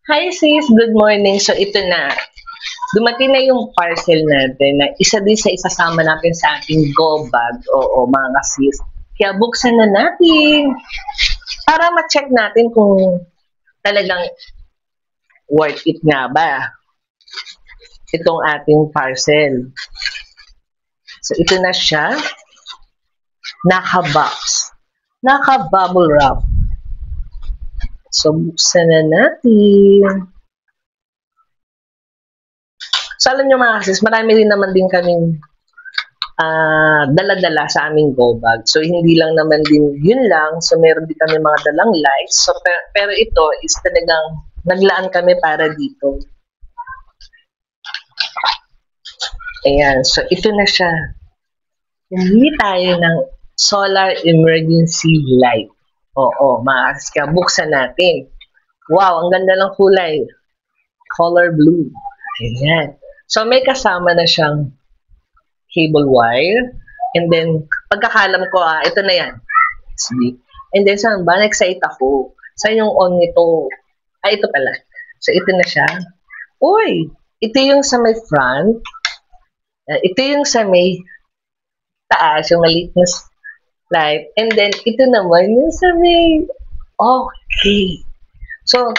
Hi sis, good morning. So ito na, dumating na yung parcel natin na isa din sa isasama natin sa ating go bag. Oo, mga sis. Kaya buksan na natin para ma-check natin kung talagang worth it nga ba itong ating parcel. So ito na siya, naka-box, naka-bubble wrap. So buksan na natin. So alam nyo mga sis, marami rin naman din kaming dala-dala sa aming go bag. So, hindi lang naman din yun lang. So, meron din kami mga dalang lights. So, pero ito is talagang naglaan kami para dito. Ayan. So, ito na siya. Pumili tayo ng solar emergency light. Oo, maakas ka. Buksan natin. Wow, ang ganda ng kulay. Color blue. Ayan. So, may kasama na siyang cable wire. And then, pagkakalam ko, ito na yan. See? And then, saan ba? Na-excite ako. Saan yung on nito? Ito pala. So, ito na siya. Uy! Ito yung sa may front. Ito yung sa may taas, yung maliit na light. And then, ito naman yung sa may... Okay. So,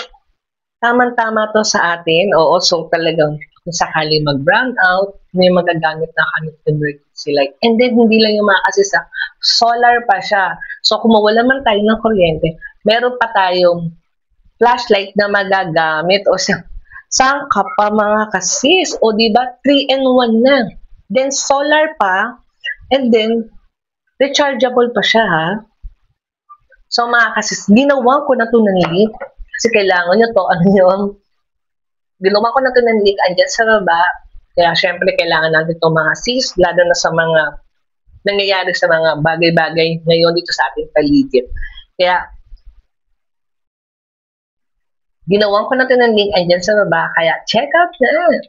tamang-tama to sa atin. Oo, so talagang kung sakali mag-brown out, may magagamit na kami emergency light. And then, hindi lang yung mga kasi sa solar pa siya. So, kung mawala man tayo ng kuryente, meron pa tayong flashlight na magagamit. O saan ka pa mga kasis? O diba, 3-in-1 na. Then, solar pa. And then, rechargeable pa siya ha. So, mga kasis, ginawa ko na ito ng link. Kasi kailangan nyo to, ano yung ginawa ko na ito ng link andyan sa baba. Kaya syempre kailangan natin itong mga sis, lalo na sa mga nangyayari sa mga bagay-bagay ngayon dito sa ating paligid. Kaya ginawa ko na ito ng link andyan sa baba. Kaya check out na.